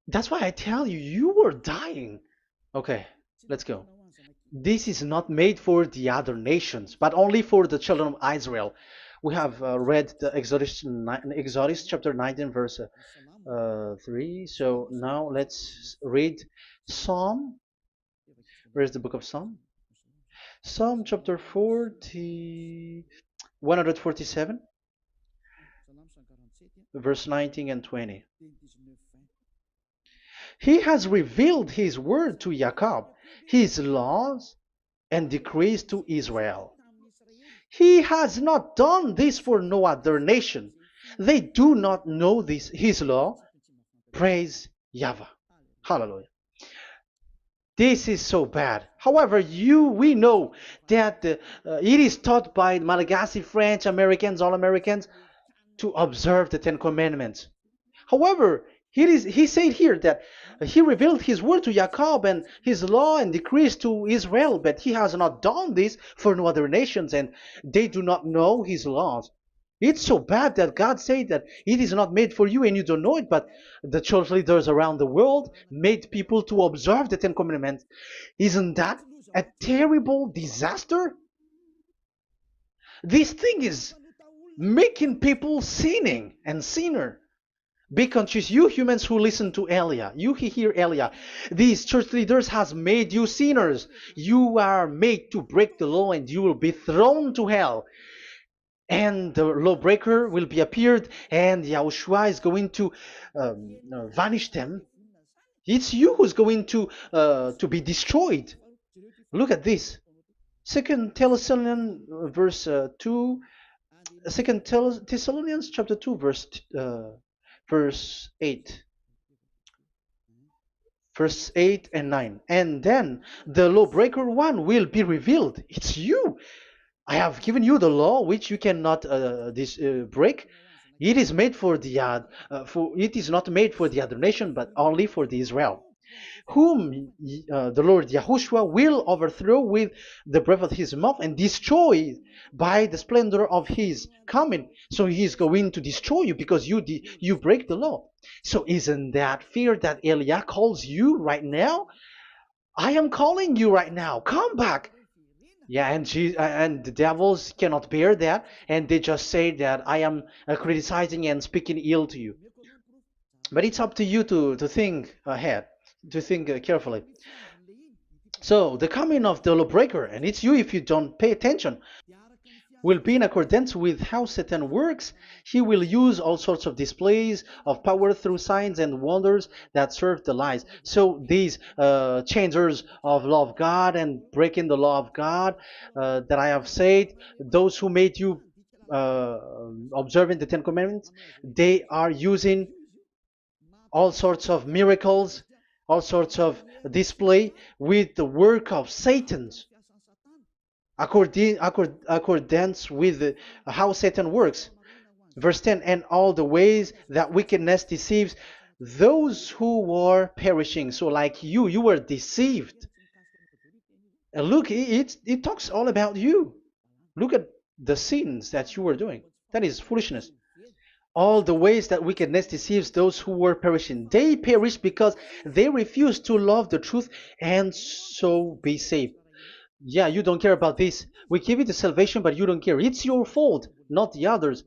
That's why I tell you, you were dying. Okay, let's go. This is not made for the other nations, but only for the children of Israel. We have read the Exodus chapter 19, verse 3. So now let's read Psalm. Where's the book of Psalm? Psalm chapter 40, 147, verse 19 and 20. He has revealed his word to Jacob, his laws and decrees to Israel. He has not done this for no other nation. They do not know this, his law. Praise YAHVAH. Hallelujah. This is so bad. However, we know that it is taught by Malagasy, French, Americans, all Americans, to observe the Ten Commandments. However, he said here that he revealed his word to Jacob and his law and decrees to Israel, but he has not done this for no other nations, and they do not know his laws. It's so bad that God said that it is not made for you and you don't know it, but the church leaders around the world made people to observe the Ten Commandments. Isn't that a terrible disaster? This thing is making people sinning and sinner. Be conscious, you humans who listen to Elia, you hear Elia. These church leaders has made you sinners. You are made to break the law and you will be thrown to hell. And the lawbreaker will be appeared, and Yahushua is going to vanish them. It's you who's going to be destroyed. Look at this. Second Thessalonians verse 2. Second Thessalonians chapter 2 verse 8. Verse 8 and 9. And then the lawbreaker one will be revealed. It's you. I have given you the law which you cannot break. It is made for the it is not made for the other nation, but only for the Israel, whom the Lord Yahushua will overthrow with the breath of his mouth and destroy by the splendor of his coming. So he is going to destroy you because you break the law. So isn't that fear that Elia calls you right now? I am calling you right now. Come back. Yeah, and the devils cannot bear that, and they just say that I am criticizing and speaking ill to you. But it's up to you to think ahead, to think carefully. So the coming of the lawbreaker, and it's you if you don't pay attention, will be in accordance with how Satan works. He will use all sorts of displays of power through signs and wonders that serve the lies. So these changers of law of God and breaking the law of God that I have said, those who made you observing the Ten Commandments, they are using all sorts of miracles, all sorts of display with the work of Satan's. Accordance with how Satan works. Verse 10, and all the ways that wickedness deceives those who were perishing. So like you were deceived. And look, it talks all about you. Look at the sins that you were doing. That is foolishness. All the ways that wickedness deceives those who were perishing. They perish because they refuse to love the truth and so be saved. Yeah, you don't care about this. We give you the salvation, but you don't care. It's your fault, not the others.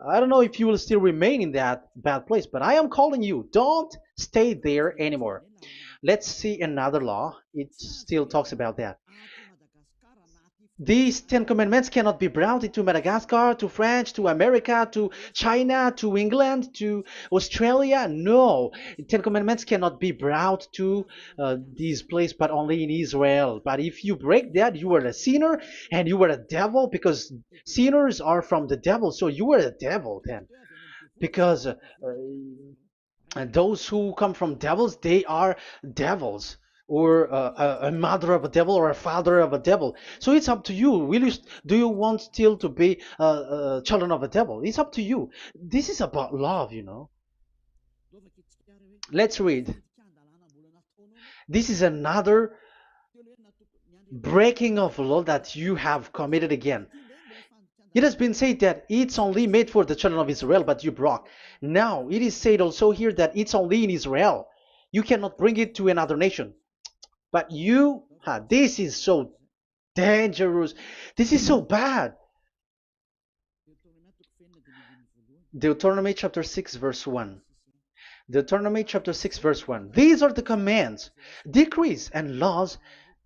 I don't know if you will still remain in that bad place, but I am calling you. Don't stay there anymore. Let's see another law. It still talks about that. These Ten Commandments cannot be brought into Madagascar, to France, to America, to China, to England, to Australia. No, Ten Commandments cannot be brought to this place, but only in Israel. But if you break that, you are a sinner and you are a devil, because sinners are from the devil. So you are a devil then, because and those who come from devils, they are devils, or a mother of a devil, or a father of a devil. So it's up to you. Do you want still to be children of a devil? It's up to you. This is about love. Let's read. This is another breaking of law that you have committed again. It has been said that it's only made for the children of Israel, but you broke. Now, it is said also here that it's only in Israel. You cannot bring it to another nation. But this is so dangerous. This is so bad. Deuteronomy chapter 6, verse 1. Deuteronomy chapter 6, verse 1. These are the commands, decrees, and laws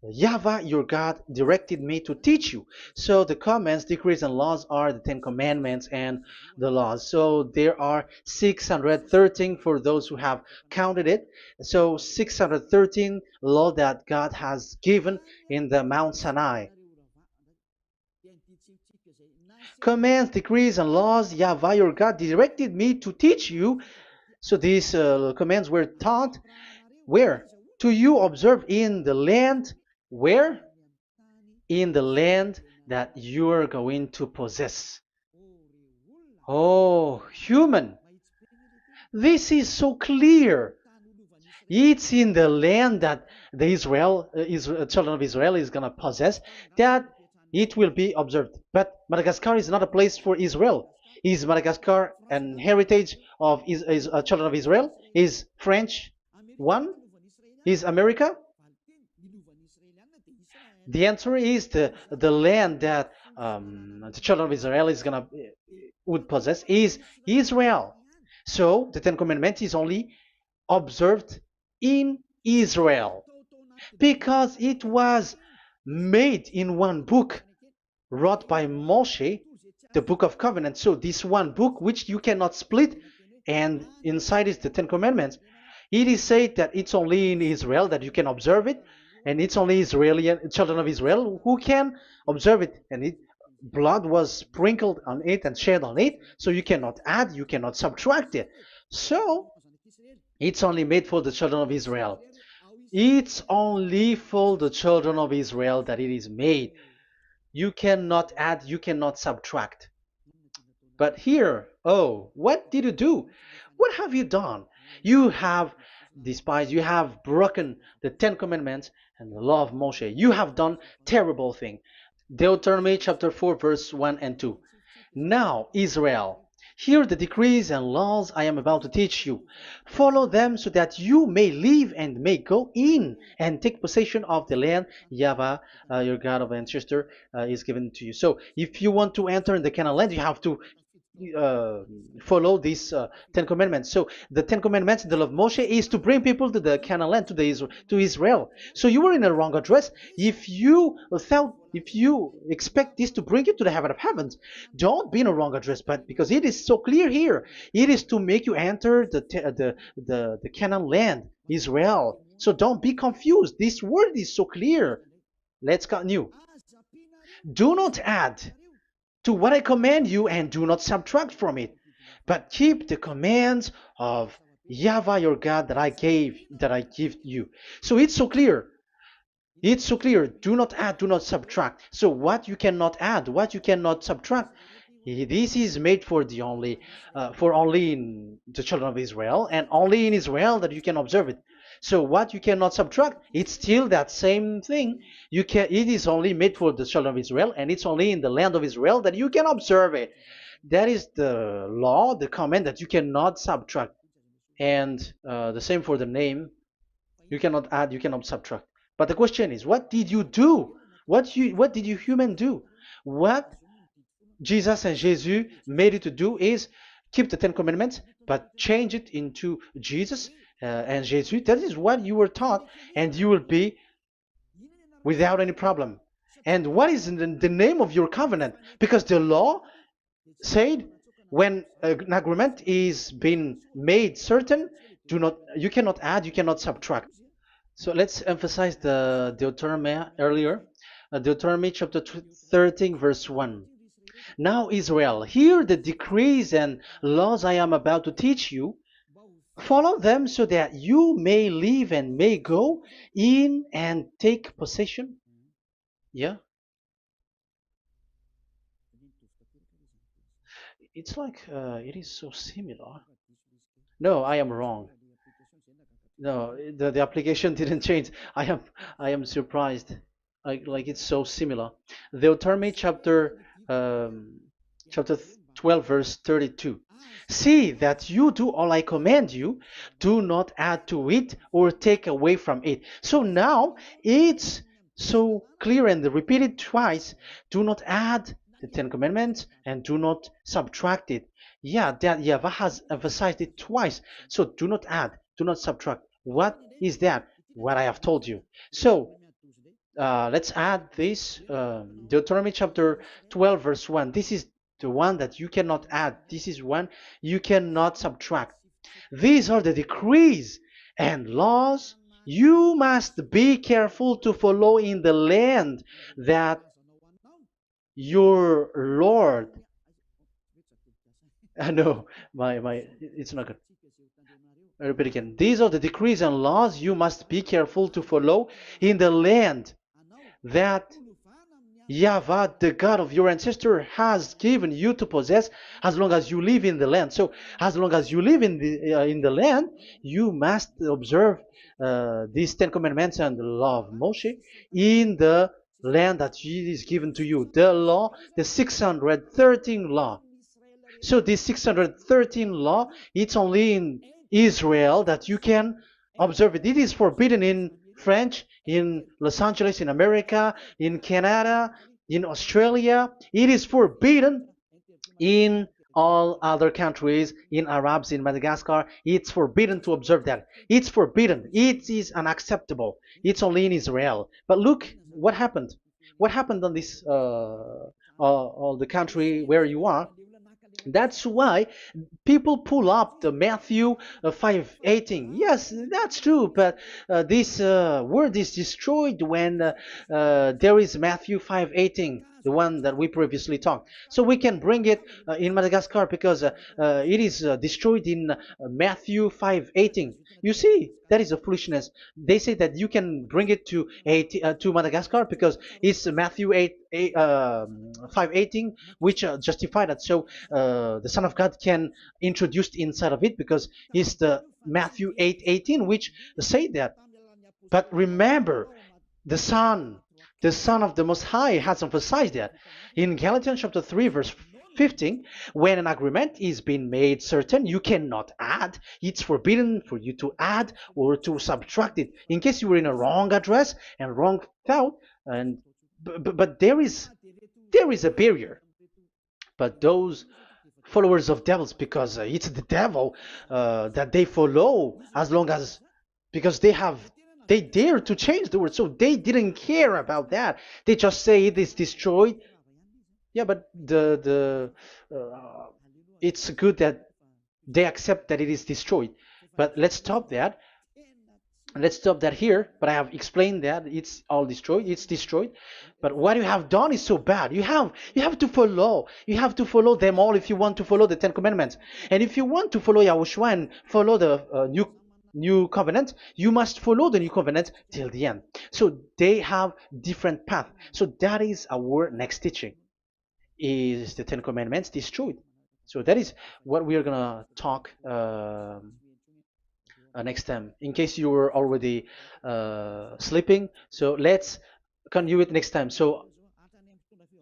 YAHVAH, your God, directed me to teach you. So the commands, decrees, and laws are the Ten Commandments and the laws. So there are 613 for those who have counted it. So 613 law that God has given in the Mount Sinai. Commands, decrees, and laws, YAHVAH, your God, directed me to teach you. So these commands were taught where? To you observe in the land. Where? In the land that you are going to possess. Oh, human. This is so clear. It's in the land that the children of Israel is going to possess, that it will be observed. But Madagascar is not a place for Israel. Is Madagascar an heritage of children of Israel? Is French one? Is America? The answer is the land that the children of Israel would possess is Israel. So the Ten Commandments is only observed in Israel, because it was made in one book wrote by Moshe, the Book of Covenant. So this one book, which you cannot split, and inside is the Ten Commandments. It is said that it's only in Israel that you can observe it, and it's only Israeli children of Israel who can observe it. And blood was sprinkled on it and shed on it, so you cannot add, you cannot subtract it. So it's only made for the children of Israel. It's only for the children of Israel that it is made. You cannot add, you cannot subtract. But here, oh, what did you do? What have you done? You have despised, you have broken the Ten Commandments and the law of Moshe. You have done terrible thing. Deuteronomy chapter 4, verse 1 and 2. Now, Israel, hear the decrees and laws I am about to teach you. Follow them so that you may live and may go in and take possession of the land YAHVAH, your God of ancestor, is given to you. So if you want to enter in the Canaan land, you have to follow these Ten Commandments. So the Ten Commandments, the law of Moshe, is to bring people to the Canaan land, to Israel. So you were in a wrong address. If you expect this to bring you to the heaven of heavens, don't be in a wrong address. But because it is so clear here, it is to make you enter the Canaan land, Israel. So don't be confused. This word is so clear. Let's continue. Do not add to what I command you, and do not subtract from it, but keep the commands of YAHVAH your God that I give you. So it's so clear. It's so clear. Do not add, do not subtract. So what you cannot add, what you cannot subtract, This is made for the only for only in the children of Israel, and only in Israel that you can observe it. So what you cannot subtract, it's still that same thing. You can. It is only made for the children of Israel, and it's only in the land of Israel that you can observe it. That is the law, the command that you cannot subtract. And the same for the name. You cannot add, you cannot subtract. But the question is, what did you do? What did you human do? What Jesus and Jesus made you to do is keep the Ten Commandments, but change it into Jesus and Jesus. That is what you were taught, and you will be without any problem. And what is the name of your covenant? Because the law said when an agreement is being made certain, do not you cannot add, you cannot subtract. So let's emphasize the Deuteronomy earlier. Deuteronomy chapter 13, verse 1. Now, Israel, hear the decrees and laws I am about to teach you. Follow them so that you may live and may go in and take possession. Yeah, it's like it is so similar. No, I am wrong. No, the application didn't change. I am surprised. Like it's so similar. Deuteronomy chapter 12 verse 32. See that you do all I command you, do not add to it or take away from it. So now it's so clear and repeated twice. Do not add the Ten Commandments and do not subtract it. Yeah, that Yahweh has emphasized it twice. So do not add, do not subtract. What is that? What I have told you. So let's add this Deuteronomy chapter 12 verse 1. This is the one that you cannot add. This is one you cannot subtract. These are the decrees and laws you must be careful to follow in the land that your Lord. No, it's not good. I repeat again. These are the decrees and laws you must be careful to follow in the land that YAHVAH, the God of your ancestor, has given you to possess as long as you live in the land. So, as long as you live in the land, you must observe these Ten Commandments and the law of Moshe in the land that is given to you. The law, the 613 law. So this 613 law, it's only in Israel that you can observe it. It is forbidden in French, in Los Angeles, in America, in Canada, in Australia. It is forbidden in all other countries, in Arabs, in Madagascar. It's forbidden to observe that. It's forbidden. It is unacceptable. It's only in Israel. But look what happened. What happened on this all the country where you are? That's why people pull up the Matthew 5:18. Yes, that's true, but this word is destroyed when there is Matthew 5:18, the one that we previously talked. So we can bring it in Madagascar because it is destroyed in Matthew 5:18. You see, that is a foolishness. They say that you can bring it to Madagascar because it's Matthew 5:18, which justify that. So the Son of God can introduce inside of it because it's the Matthew 8:18, which say that. But remember, the Son, the Son of the Most High, has emphasized that in Galatians chapter 3, verse 15, when an agreement is being made certain, you cannot add. It's forbidden for you to add or to subtract it. In case you were in a wrong address and wrong thought, and but there is a barrier. But those followers of devils, because it's the devil that they follow, as long as because they dare to change the word, so they didn't care about that. They just say it is destroyed. Yeah, but it's good that they accept that it is destroyed. But let's stop that. Let's stop that here. But I have explained that it's all destroyed. It's destroyed. But what you have done is so bad. You have to follow. You have to follow them all if you want to follow the Ten Commandments. And if you want to follow YAHOSHUAH and follow the new covenant, you must follow the new covenant till the end. So they have different path. So that is our next teaching. is the Ten Commandments destroyed. So that is what we are gonna talk next time. In case you were already sleeping, so let's continue it next time. So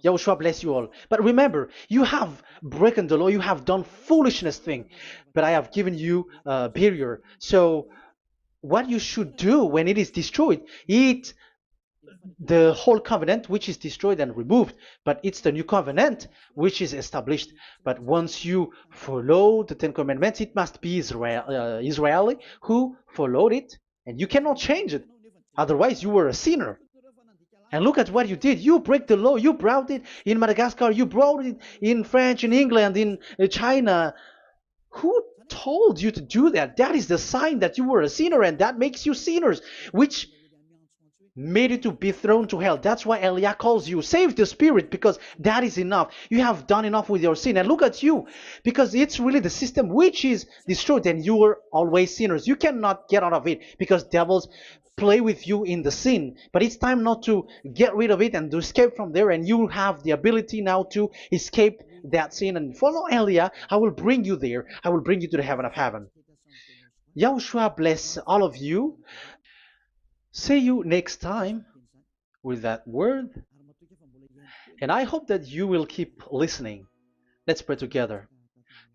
Yahushua bless you all. But remember, you have broken the law, you have done foolishness thing, but I have given you a barrier. So what you should do when it is destroyed, it the whole covenant which is destroyed and removed, but it's the new covenant which is established. But once you follow the Ten Commandments, it must be Israeli who followed it, and you cannot change it. Otherwise, you were a sinner. And look at what you did. You break the law. You brought it in Madagascar. You brought it in France, in England, in China. Who told you to do that? That is the sign that you were a sinner, and that makes you sinners, which made you to be thrown to hell. That's why Elia calls you, save the spirit, because that is enough. You have done enough with your sin. And look at you, because it's really the system which is destroyed, and you were always sinners. You cannot get out of it because devils play with you in the sin. But it's time not to get rid of it and to escape from there, and you have the ability now to escape that sin and follow Elia. I will bring you there. I will bring you to the heaven of heaven. Yahushua bless all of you. See you next time with that word. And I hope that you will keep listening. Let's pray together.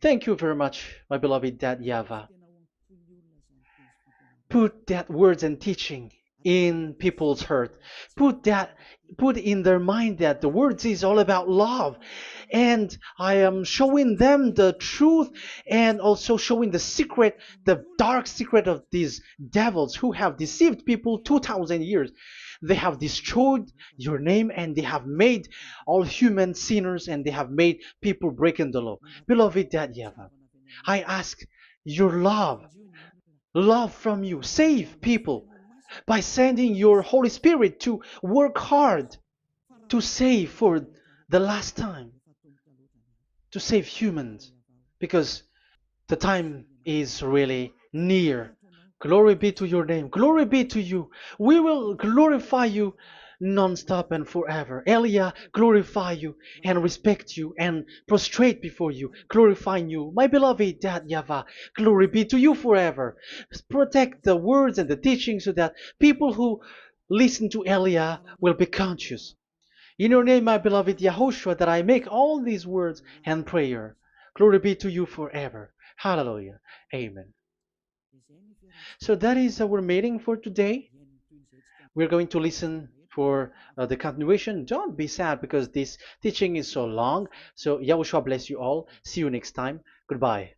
Thank you very much, my beloved Dad YAHVAH. Put that words and teaching in people's heart. Put in their mind that the words is all about love. And I am showing them the truth and also showing the secret, the dark secret of these devils who have deceived people 2,000 years. They have destroyed your name, and they have made all human sinners, and they have made people breaking the law. Beloved Dad YAHVAH, I ask your love from you. Save people by sending your Holy Spirit to work hard to save for the last time, to save humans, because the time is really near. Glory be to your name. Glory be to you. We will glorify you non-stop and forever. Elia, glorify you and respect you and prostrate before you, glorifying you. My beloved Dad YAHVAH, glory be to you forever. Protect the words and the teaching so that people who listen to Elia will be conscious. In your name, my beloved YAHOSHUAH, that I make all these words and prayer. Glory be to you forever. Hallelujah. Amen. So that is our meeting for today. We're going to listen for the continuation. Don't be sad because this teaching is so long. So Yahushua bless you all. See you next time. Goodbye.